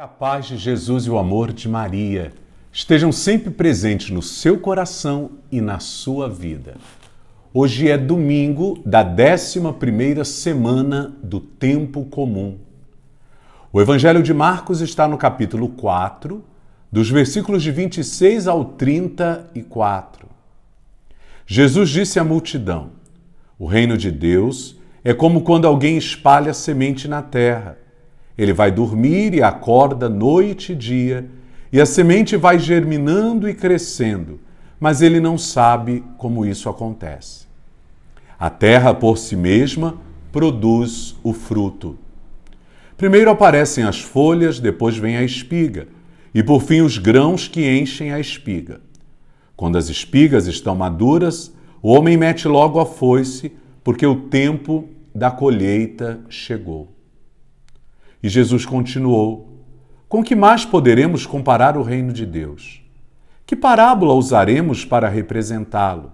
A paz de Jesus e o amor de Maria estejam sempre presentes no seu coração e na sua vida. Hoje é domingo da 11ª semana do Tempo Comum. O Evangelho de Marcos está no capítulo 4, dos versículos de 26 ao 34. Jesus disse à multidão: o reino de Deus é como quando alguém espalha semente na terra. Ele vai dormir e acorda noite e dia, e a semente vai germinando e crescendo, mas ele não sabe como isso acontece. A terra, por si mesma, produz o fruto. Primeiro aparecem as folhas, depois vem a espiga, e por fim os grãos que enchem a espiga. Quando as espigas estão maduras, o homem mete logo a foice, porque o tempo da colheita chegou. E Jesus continuou: com que mais poderemos comparar o reino de Deus? Que parábola usaremos para representá-lo?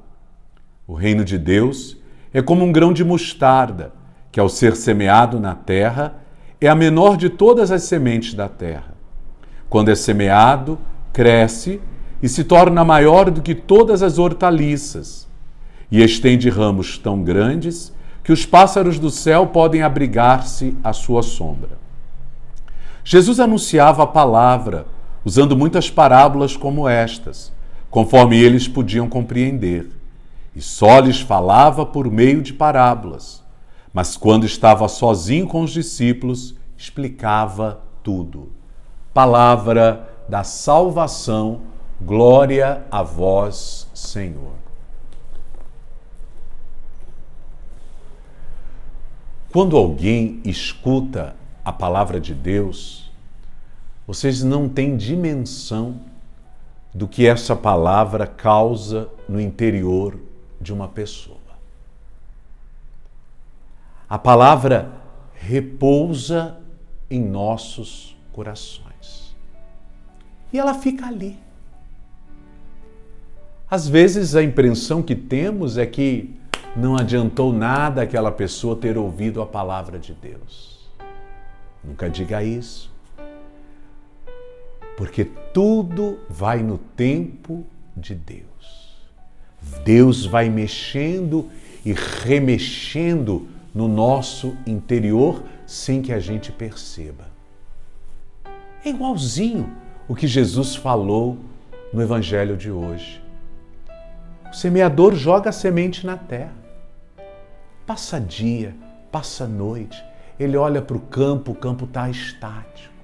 O reino de Deus é como um grão de mostarda, que ao ser semeado na terra, é a menor de todas as sementes da terra. Quando é semeado, cresce e se torna maior do que todas as hortaliças, e estende ramos tão grandes que os pássaros do céu podem abrigar-se à sua sombra. Jesus anunciava a palavra, usando muitas parábolas como estas, conforme eles podiam compreender, e só lhes falava por meio de parábolas. Mas quando estava sozinho com os discípulos, explicava tudo. Palavra da salvação, glória a vós, Senhor. Quando alguém escuta a palavra de Deus, vocês não têm dimensão do que essa palavra causa no interior de uma pessoa. A palavra repousa em nossos corações. E ela fica ali. Às vezes a impressão que temos é que não adiantou nada aquela pessoa ter ouvido a palavra de Deus. Nunca diga isso. Porque tudo vai no tempo de Deus. Deus vai mexendo e remexendo no nosso interior sem que a gente perceba. É igualzinho o que Jesus falou no Evangelho de hoje. O semeador joga a semente na terra. Passa dia, passa noite, ele olha para o campo está estático.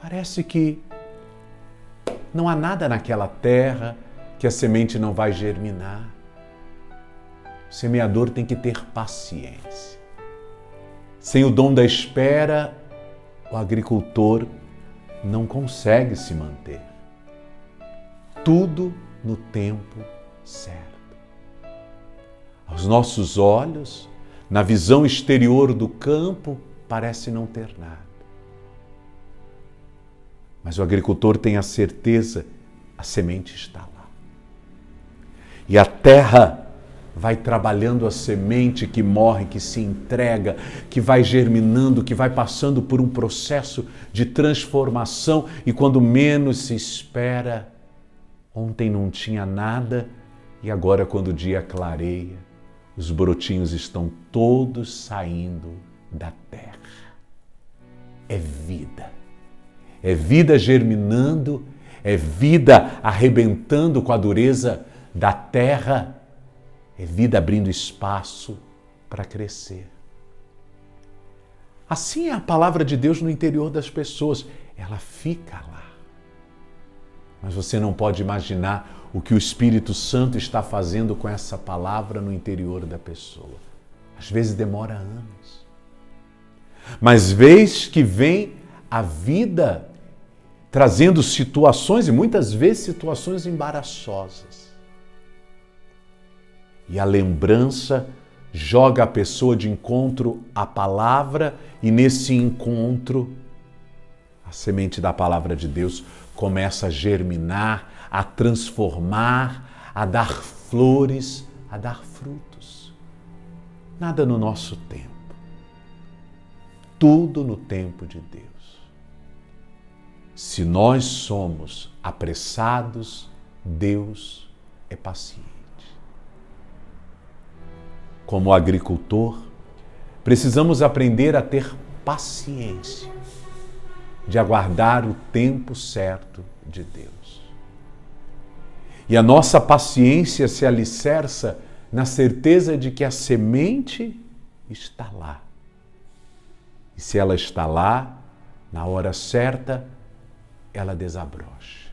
Parece que não há nada naquela terra que a semente não vai germinar. O semeador tem que ter paciência. Sem o dom da espera, o agricultor não consegue se manter. Tudo no tempo certo. Aos nossos olhos, na visão exterior do campo, parece não ter nada. Mas o agricultor tem a certeza, a semente está lá. E a terra vai trabalhando a semente que morre, que se entrega, que vai germinando, que vai passando por um processo de transformação, e quando menos se espera, ontem não tinha nada e agora, quando o dia clareia, os brotinhos estão todos saindo da terra. É vida. É vida germinando, é vida arrebentando com a dureza da terra, é vida abrindo espaço para crescer. Assim é a palavra de Deus no interior das pessoas. Ela fica lá. Mas você não pode imaginar o que o Espírito Santo está fazendo com essa palavra no interior da pessoa. Às vezes demora anos. Mas vez que vem a vida trazendo situações, e muitas vezes situações embaraçosas. E a lembrança joga a pessoa de encontro à palavra, e nesse encontro, a semente da palavra de Deus começa a germinar, a transformar, a dar flores, a dar frutos. Nada no nosso tempo. tudo no tempo de Deus. Se nós somos apressados, Deus é paciente. Como agricultor, precisamos aprender a ter paciência de aguardar o tempo certo de Deus. E a nossa paciência se alicerça na certeza de que a semente está lá. E se ela está lá, na hora certa, ela desabrocha.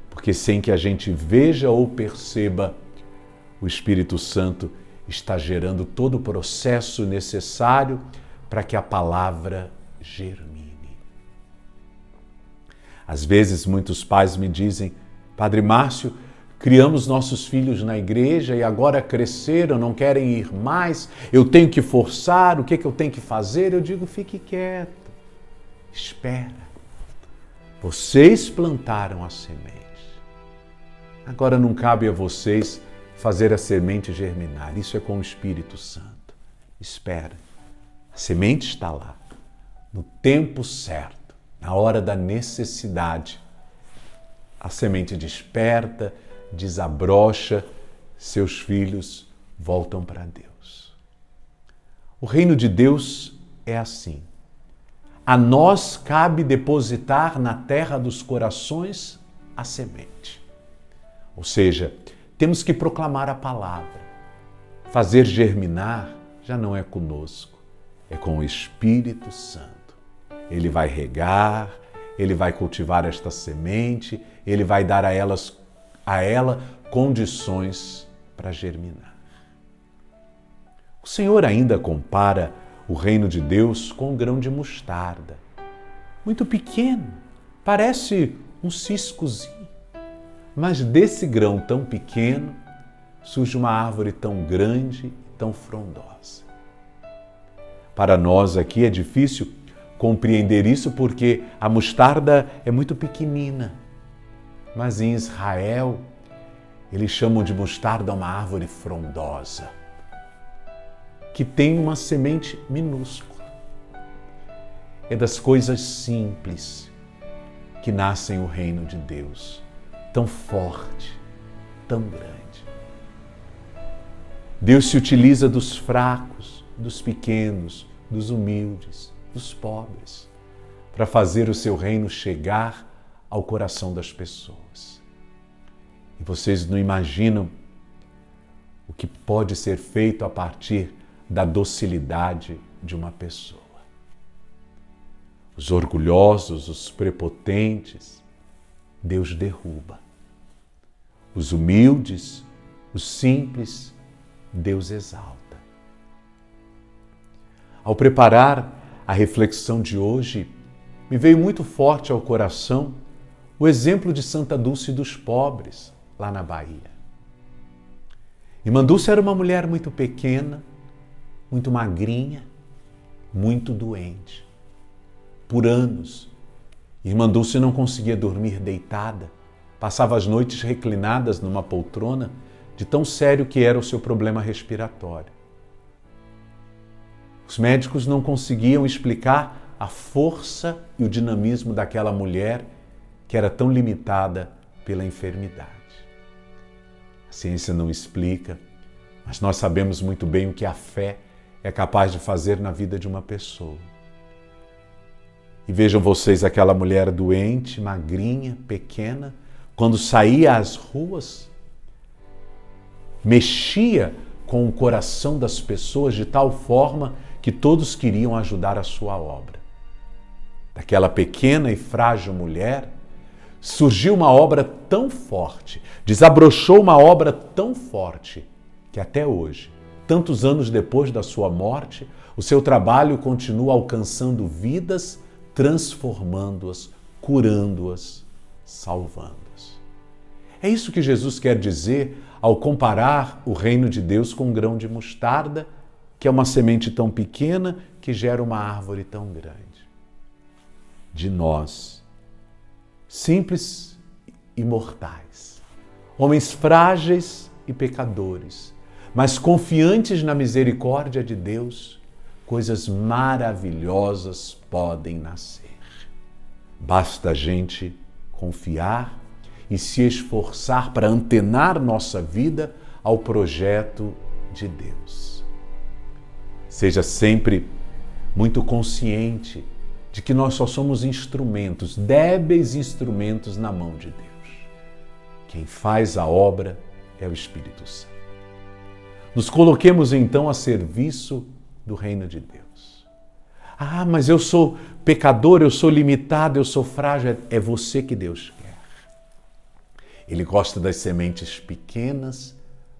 Porque sem que a gente veja ou perceba, o Espírito Santo está gerando todo o processo necessário para que a palavra germine. Às vezes, muitos pais me dizem: Padre Márcio, criamos nossos filhos na igreja e agora cresceram, não querem ir mais, eu tenho que forçar, o que eu tenho que fazer? Eu digo: fique quieto, espera. Vocês plantaram a semente. Agora não cabe a vocês fazer a semente germinar. Isso é com o Espírito Santo. Espera. A semente está lá, no tempo certo, na hora da necessidade. A semente desperta, desabrocha, seus filhos voltam para Deus. O reino de Deus é assim. A nós cabe depositar na terra dos corações a semente. Ou seja, temos que proclamar a palavra. Fazer germinar já não é conosco, é com o Espírito Santo. Ele vai regar, ele vai cultivar esta semente, ele vai dar a ela condições para germinar. O Senhor ainda compara o reino de Deus com um grão de mostarda. Muito pequeno, parece um ciscozinho. Mas desse grão tão pequeno surge uma árvore tão grande e tão frondosa. Para nós aqui é difícil compreender isso porque a mostarda é muito pequenina. Mas em Israel, eles chamam de mostarda uma árvore frondosa, que tem uma semente minúscula. É das coisas simples que nascem o reino de Deus, tão forte, tão grande. Deus se utiliza dos fracos, dos pequenos, dos humildes, dos pobres, para fazer o seu reino chegar ao coração das pessoas. E vocês não imaginam o que pode ser feito a partir da docilidade de uma pessoa. Os orgulhosos, os prepotentes, Deus derruba. Os humildes, os simples, Deus exalta. Ao preparar a reflexão de hoje, me veio muito forte ao coração o exemplo de Santa Dulce dos Pobres, lá na Bahia. Irmã Dulce era uma mulher muito pequena, muito magrinha, muito doente. Por anos, Irmã Dulce não conseguia dormir deitada, passava as noites reclinadas numa poltrona, de tão sério que era o seu problema respiratório. Os médicos não conseguiam explicar a força e o dinamismo daquela mulher que era tão limitada pela enfermidade. A ciência não explica, mas nós sabemos muito bem o que a fé é capaz de fazer na vida de uma pessoa. E vejam vocês aquela mulher doente, magrinha, pequena, quando saía às ruas, mexia com o coração das pessoas de tal forma que todos queriam ajudar a sua obra. Daquela pequena e frágil mulher, surgiu uma obra tão forte, desabrochou uma obra tão forte, que até hoje, tantos anos depois da sua morte, o seu trabalho continua alcançando vidas, transformando-as, curando-as, salvando-as. É isso que Jesus quer dizer ao comparar o reino de Deus com um grão de mostarda, que é uma semente tão pequena que gera uma árvore tão grande. De nós, simples e mortais, homens frágeis e pecadores, mas confiantes na misericórdia de Deus, coisas maravilhosas podem nascer. Basta a gente confiar e se esforçar para antenar nossa vida ao projeto de Deus. Seja sempre muito consciente de que nós só somos instrumentos, débeis instrumentos na mão de Deus. Quem faz a obra é o Espírito Santo. Nos coloquemos então a serviço do reino de Deus. Ah, mas eu sou pecador, eu sou limitado, eu sou frágil. É você que Deus quer. Ele gosta das sementes pequenas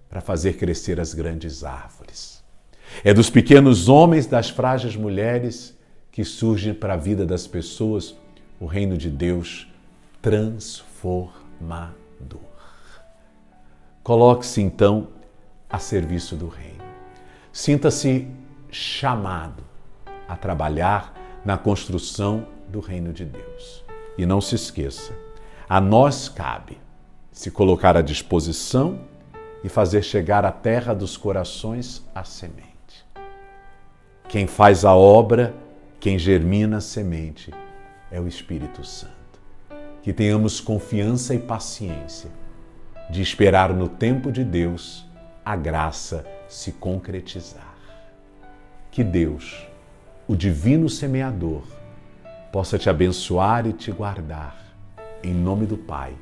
para fazer crescer as grandes árvores. É dos pequenos homens, das frágeis mulheres que surge para a vida das pessoas o reino de Deus transformador. Coloque-se então a serviço do reino. Sinta-se chamado a trabalhar na construção do reino de Deus. E não se esqueça, a nós cabe se colocar à disposição e fazer chegar à terra dos corações a semente. Quem faz a obra, quem germina a semente, é o Espírito Santo. Que tenhamos confiança e paciência de esperar no tempo de Deus a graça se concretizar. Que Deus, o divino semeador, possa te abençoar e te guardar. Em nome do Pai,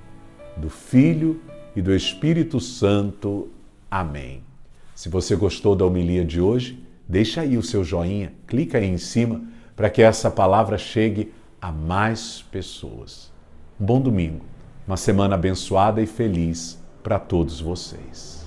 do Filho e do Espírito Santo. Amém. Se você gostou da homilia de hoje, deixa aí o seu joinha, clica aí em cima para que essa palavra chegue a mais pessoas. Um bom domingo, uma semana abençoada e feliz para todos vocês.